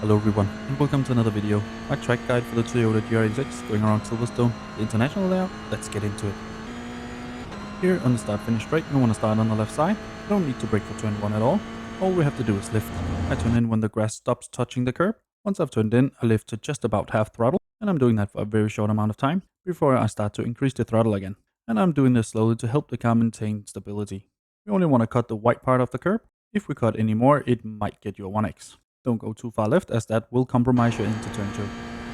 Hello everyone, and welcome to another video. My track guide for the Toyota GR86 going around Silverstone, the international layout. Let's get into it. Here on the start finish straight, we want to start on the left side. We don't need to brake for turn 1 at all. All we have to do is lift. I turn in when the grass stops touching the curb. Once I've turned in, I lift to just about half throttle, and I'm doing that for a very short amount of time before I start to increase the throttle again. And I'm doing this slowly to help the car maintain stability. We only want to cut the white part of the curb. If we cut any more, it might get you a 1x. Don't go too far left, as that will compromise you into turn 2.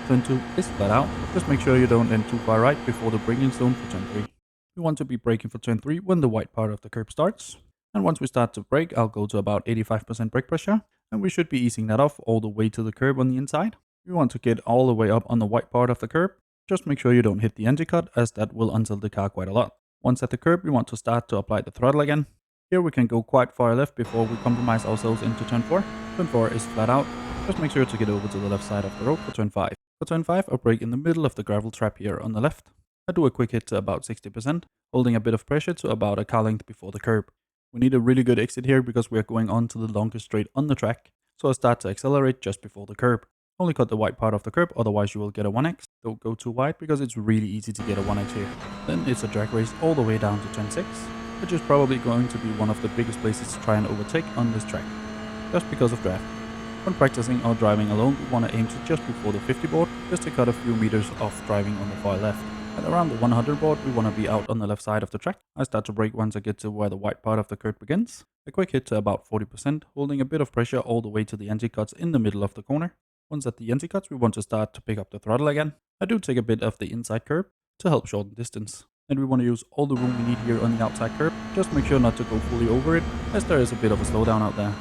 Turn 2 is flat out. Just make sure you don't end too far right before the braking zone for turn 3. We want to be braking for turn 3 when the white part of the curb starts. And once we start to brake, I'll go to about 85% brake pressure, and we should be easing that off all the way to the curb on the inside. We want to get all the way up on the white part of the curb. Just make sure you don't hit the anti-cut, as that will untilt the car quite a lot. Once at the curb, we want to start to apply the throttle again. Here we can go quite far left before we compromise ourselves into turn 4. Turn 4 is flat out. Just make sure to get over to the left side of the road for turn 5. For turn 5, I brake in the middle of the gravel trap here on the left. I do a quick hit to about 60%, holding a bit of pressure to about a car length before the curb. We need a really good exit here because we are going on to the longest straight on the track, so I start to accelerate just before the curb. Only cut the white part of the curb, otherwise you will get a 1x. Don't go too wide because it's really easy to get a 1x here. Then it's a drag race all the way down to turn 6, which is probably going to be one of the biggest places to try and overtake on this track, just because of draft. When practicing or driving alone, we want to aim to just before the 50 board, just to cut a few meters off driving on the far left. At around the 100 board, we want to be out on the left side of the track. I start to brake once I get to where the white part of the curb begins. A quick hit to about 40%, holding a bit of pressure all the way to the anti-cuts in the middle of the corner. Once at the anti-cuts, we want to start to pick up the throttle again. I do take a bit of the inside curb to help shorten distance. And we want to use all the room we need here on the outside curb. Just make sure not to go fully over it, as there is a bit of a slowdown out there.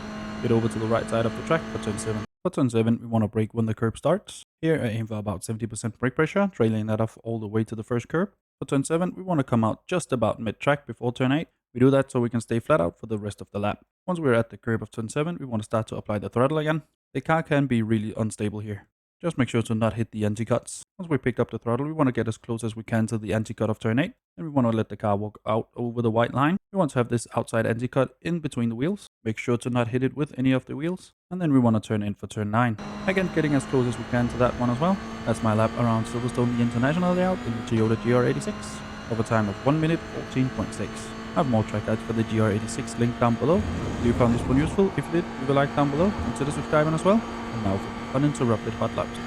Get over to the right side of the track for turn 7. For turn 7, we want to brake when the curb starts. Here I aim for about 70% brake pressure, trailing that off all the way to the first curb. For turn 7, we want to come out just about mid-track before turn 8. We do that so we can stay flat out for the rest of the lap. Once we're at the curb of turn 7, we want to start to apply the throttle again. The car can be really unstable here. Just make sure to not hit the anti-cuts. Once we picked up the throttle, we want to get as close as we can to the anti-cut of turn 8. And we want to let the car walk out over the white line. We want to have this outside anti-cut in between the wheels. Make sure to not hit it with any of the wheels. And then we want to turn in for turn 9. Again, getting as close as we can to that one as well. That's my lap around Silverstone, the international layout in the Toyota GR86. Of a time of 1 minute 14.6. I have more track guides for the GR86 linked down below. If you found this one useful, if you did, leave a like down below. Consider subscribing as well. And now for uninterrupted hot laps.